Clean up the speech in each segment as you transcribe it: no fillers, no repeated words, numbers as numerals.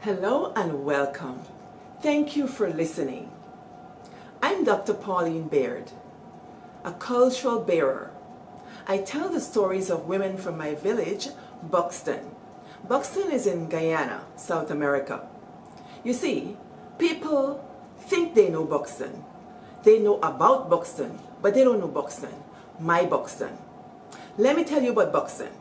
Hello and welcome. Thank you for listening. I'm Dr. Pauline Baird, a cultural bearer. I tell the stories of women from my village, Buxton. Buxton is in Guyana, South America. You see, people think they know Buxton. They know about Buxton, but they don't know Buxton, my Buxton. Let me tell you about Buxton.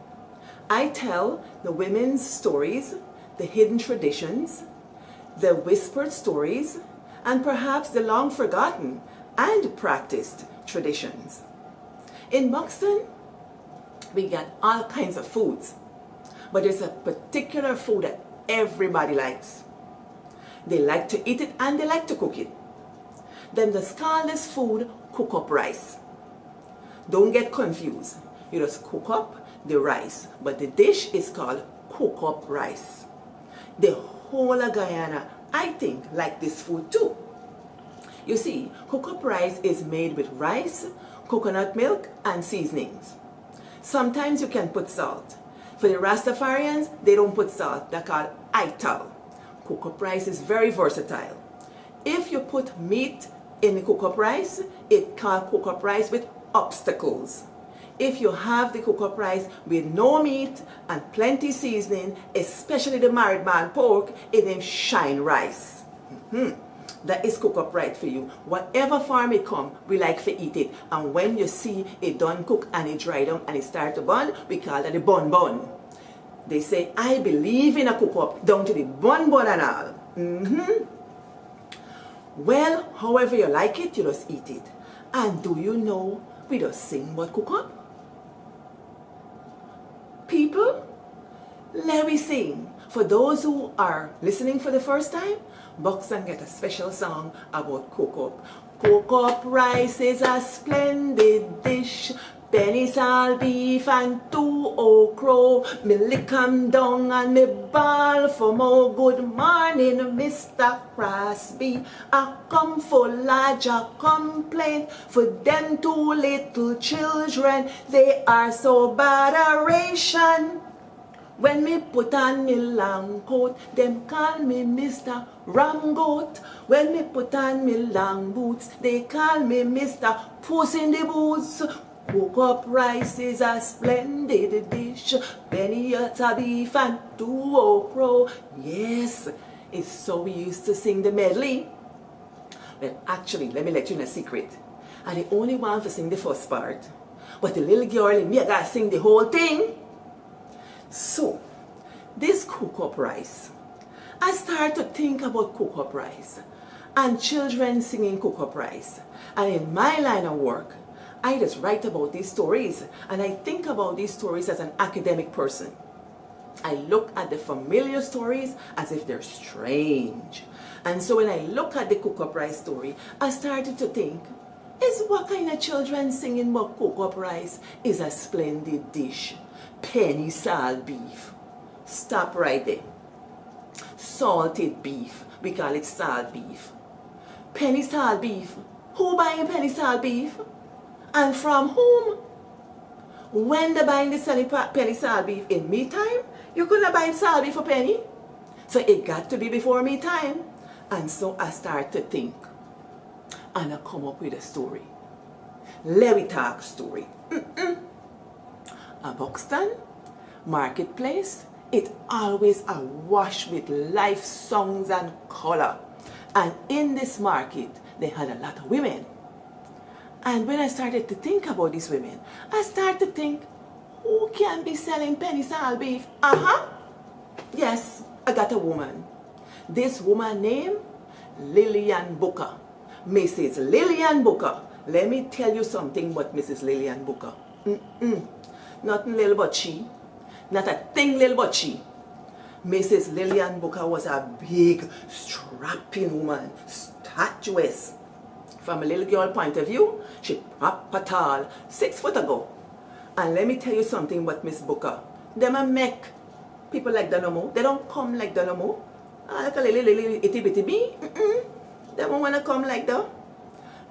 I tell the women's stories, the hidden traditions, the whispered stories, and perhaps the long forgotten and practiced traditions. In Buxton, we get all kinds of foods, but there's a particular food that everybody likes. They like to eat it and they like to cook it. Them just call this food cook up rice. Don't get confused. You just cook up the rice, but the dish is called cook up rice. The whole of Guyana, I think, like this food too. You see, cook up rice is made with rice, coconut milk, and seasonings. Sometimes you can put salt. For the Rastafarians, they don't put salt. They're called ital. Cook up rice is very versatile. If you put meat in the cook up rice, it's called cook up rice with obstacles. If you have the cook up rice with no meat and plenty seasoning, especially the married man pork, it is shine rice. That is cook up rice for you. Whatever farm it come, we like to eat it. And when you see it done cook and it dry down and it start to bun, we call that the bun bun. They say, I believe in a cook up down to the bun bun and all. Well, however you like it, you just eat it. And do you know we just sing about cook up? People, let me sing. For those who are listening for the first time, Buxton get a special song about cook up. Cook up rice is a splendid dish. Penny salt beef and 2 okra. Me lick 'em down and me ball for more. Good morning, Mr. Crosby. I come for larger complaint for them 2 little children. They are so bad a ration. When me put on me long coat, them call me Mr. Ramgoat. When me put on me long boots, they call me Mr. Puss in the Boots. Cook up rice is a splendid dish. Penny a beef and 2 okra. Yes, it's so we used to sing the medley. Well, actually, let me let you in a secret. I'm the only one to sing the first part. But the little girl in me, I gotta sing the whole thing. So, this cook up rice, I start to think about cook up rice and children singing cook up rice. And in my line of work, I just write about these stories and I think about these stories as an academic person. I look at the familiar stories as if they're strange. And so when I look at the cook up rice story, I started to think, is what kind of children singing about cook up rice is a splendid dish? Penny salt beef. Stop right there. Salted beef. We call it salt beef. Penny salt beef. Who buying penny salt beef? And from whom? When they buying the penny salt beef in me time, you couldn't buy salt beef for penny. So it got to be before me time. And so I start to think. And I come up with a story. Let me talk story. A Buxton marketplace, it always awash with life songs and color. And in this market, they had a lot of women. And when I started to think about these women, I started to think, who can be selling penny salt beef? Yes, I got a woman. This woman named Lillian Booker. Mrs. Lillian Booker. Let me tell you something about Mrs. Lillian Booker. Nothing little but she. Not a thing little but she. Mrs. Lillian Booker was a big, strapping woman. Statuesque. From a little girl point of view, she proper tall, 6 foot ago. And let me tell you something about Miss Booker. Them a make people like that no more. They don't come like that no more. Like a little itty bitty bee. They don't want to come like that.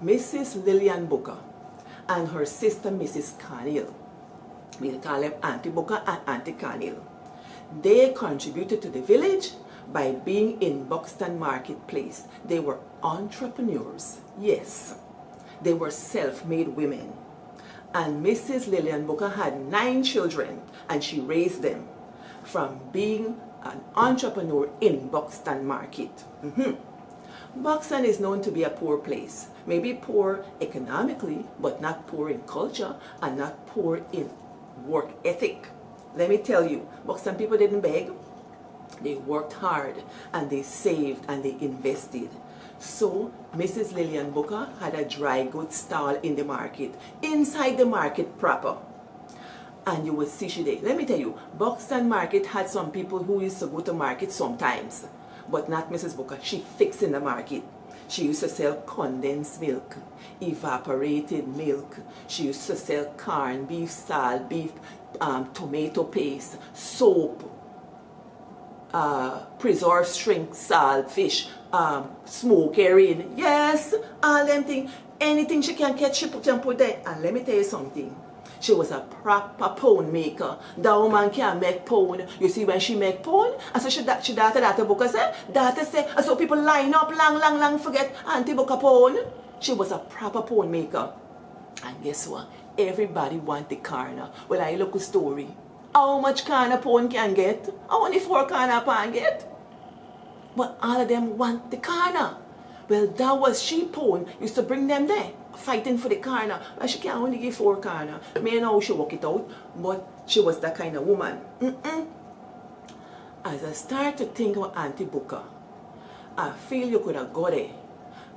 Mrs. Lillian Booker and her sister Mrs. Cornell. We call them Auntie Booker and Auntie Cornell. They contributed to the village by being in Buxton Marketplace. They were entrepreneurs. Yes, they were self-made women. And Mrs. Lillian Booker had 9 children, and she raised them from being an entrepreneur in Buxton Market. Buxton is known to be a poor place. Maybe poor economically, but not poor in culture and not poor in work ethic. Let me tell you, Buxton people didn't beg. They worked hard and they saved and they invested. So Mrs. Lillian Booker had a dry goods stall in the market, inside the market proper. And you will see she did. Let me tell you, Buxton Market had some people who used to go to market sometimes, but not Mrs. Booker. She fixed in the market. She used to sell condensed milk, evaporated milk. She used to sell corned beef, salt beef, tomato paste, soap, preserved shrimp, salt fish, smoke herring. Yes, all them things. Anything she can catch, she put there. And let me tell you something. She was a proper pound maker. That woman can make pound. You see, when she make pound, and so she daughter that Booker say, daughter say, and so people line up long, forget Auntie Booker pound. She was a proper pound maker. And guess what? Everybody want the corner. Well, I look a story. How much corner pound can get? How many 4 corner pan get? But all of them want the corner. Well, that was she pound. Used to bring them there, fighting for the corner. But she can only give 4 corner. May know how she work it out, but she was that kind of woman. As I start to think about Auntie Booker, I feel you could have go there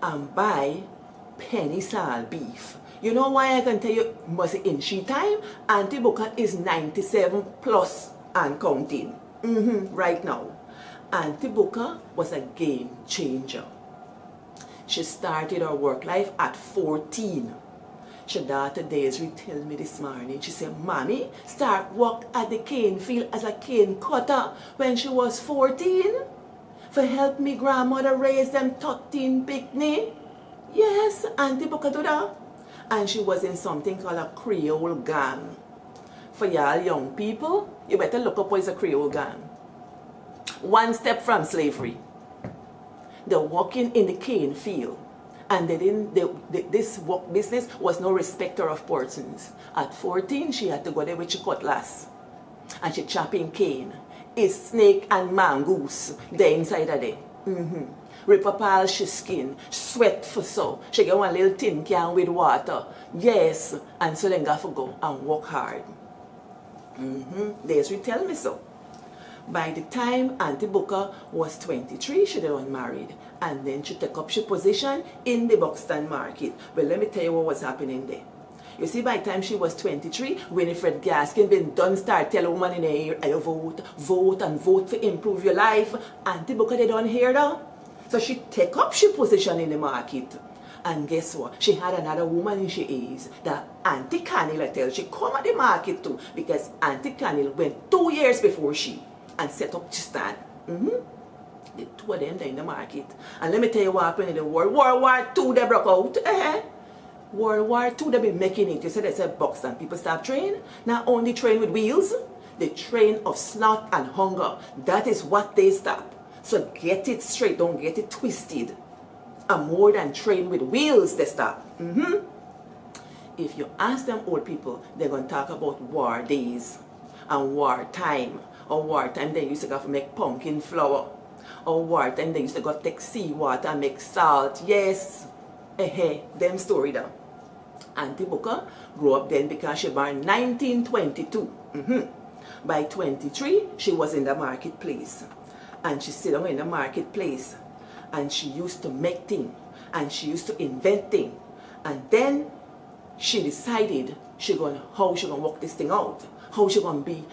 and buy penny salt beef. You know why I can tell you, was it in she time? Auntie Booker is 97 plus and counting. Right now. Auntie Booker was a game changer. She started her work life at 14. She daughter Daisy tell me this morning, she said, Mommy, start work at the cane field as a cane cutter when she was 14. For help me grandmother raise them 13 picnic. Yes, Auntie Booker do that. And she was in something called a Creole gang. For y'all young people, you better look up what is a Creole gang. 1 step from slavery. They're working in the cane field, and this work business was no respecter of persons. At 14, she had to go there with her cutlass, and she chopping cane. It's snake and mongoose there inside of there. Rip up all she skin, sweat for so. She get one little tin can with water. Yes, and so then got to go and work hard. They tell me so. By the time Auntie Booker was 23, she was married. And then she took up her position in the Buxton Market. Well, let me tell you what was happening there. You see, by the time she was 23, Winifred Gaskin been done start tell a woman in the ear, vote and vote to improve your life. Auntie Booker, they don't hear that. So she take up her position in the market. And guess what? She had another woman in she is, that Auntie Cannell, I tell. She come at the market too, because Auntie Cannell went 2 years before she and set up to stand. The 2 of them there in the market. And let me tell you what happened in the world. World War II they broke out. World War II they been making it. You said they said Buxton. People start train. Not only train with wheels, they train of sloth and hunger. That is what they stop. So get it straight, don't get it twisted. And more than train with wheels they stop. If you ask them old people, they're going to talk about war days and war time. Or wartime they used to go to make pumpkin flour. Or wartime they used to go take seawater and make salt. Yes. Them story down. Auntie Booker grew up then because she born 1922. By 23, she was in the marketplace. And she sit down in the marketplace. And she used to make things. And she used to invent things. And then she decided how she gonna work this thing out. How she gonna be,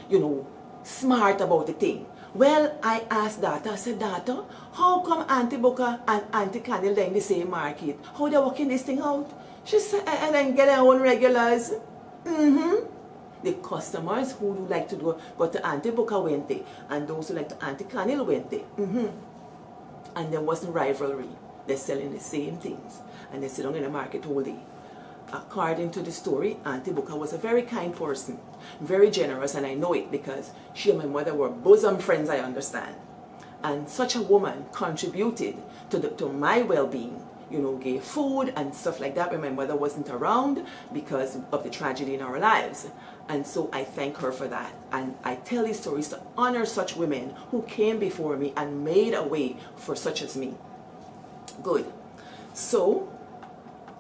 smart about the thing. Well, I asked daughter, I said, daughter, how come Auntie Booker and Auntie Cannell are in the same market? How they working this thing out? She said, and then get their own regulars. The customers who would like to go to Auntie Booker went there, and those who like to Auntie Cannell went there. And there wasn't rivalry. They're selling the same things, and they sit down in the market all day. According to the story, Auntie Booker was a very kind person, very generous, and I know it because she and my mother were bosom friends, I understand. And such a woman contributed to my well-being, you know, gave food and stuff like that when my mother wasn't around because of the tragedy in our lives. And so I thank her for that. And I tell these stories to honor such women who came before me and made a way for such as me. Good. So,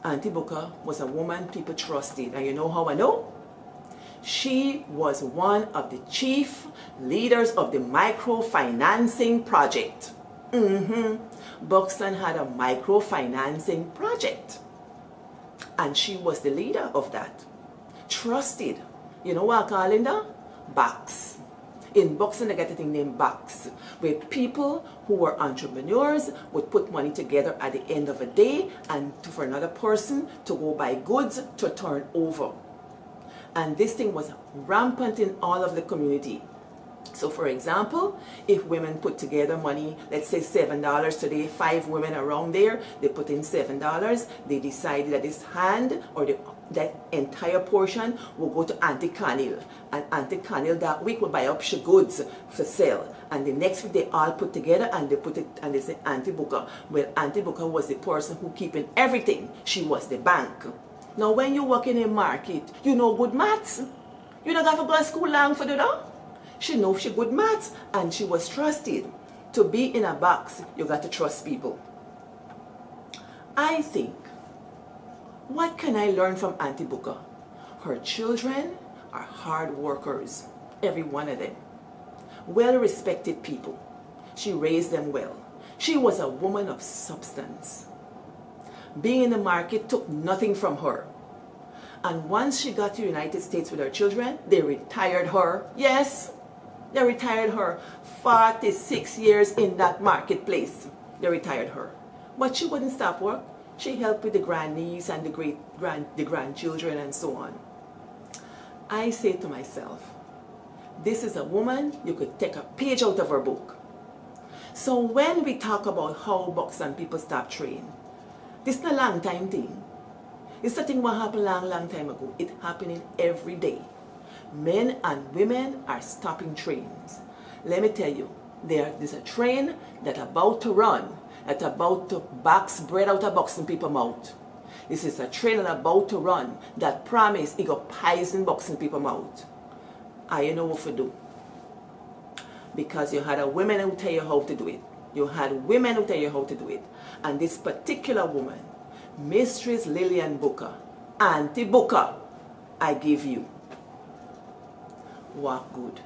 Auntie Booker was a woman people trusted. And you know how I know? She was one of the chief leaders of the microfinancing project. Buxton had a microfinancing project. And she was the leader of that. Trusted. You know what I call it now? Box. In Buxton, they get a thing named box, where people who were entrepreneurs would put money together at the end of a day and for another person to go buy goods to turn over. And this thing was rampant in all of the community. So for example, if women put together money, let's say $7 today, 5 women around there, they put in $7, they decided that this hand or that entire portion will go to Auntie Connie. And Auntie Connie that week will buy up she goods for sale. And the next week they all put together and they put it and they say Auntie Booker. Well, Auntie Booker was the person who keeping everything. She was the bank. Now when you work in a market, you know good maths. You don't have to go to school long for that. She knows she good maths and she was trusted. To be in a box, you got to trust people. I think, what can I learn from Auntie Booker? Her children are hard workers, every one of them. Well-respected people. She raised them well. She was a woman of substance. Being in the market took nothing from her. And once she got to the United States with her children, they retired her. Yes, they retired her. 46 years in that marketplace. They retired her. But she wouldn't stop work. She helped with the grandniece and the grandchildren and so on. I say to myself, this is a woman you could take a page out of her book. So when we talk about how Buxton people stop train, this is a long time thing. It's a thing what happened long time ago. It's happening every day. Men and women are stopping trains. Let me tell you, there's a train that's about to run, that's about to box bread out of Buxton people's mouth. This is a train that's about to run that promise it got poison Buxton people's mouth. I know what to do. Because you had a woman who tell you how to do it. You had women who tell you how to do it. And this particular woman, Mistress Lillian Booker, Auntie Booker, I give you. Walk good.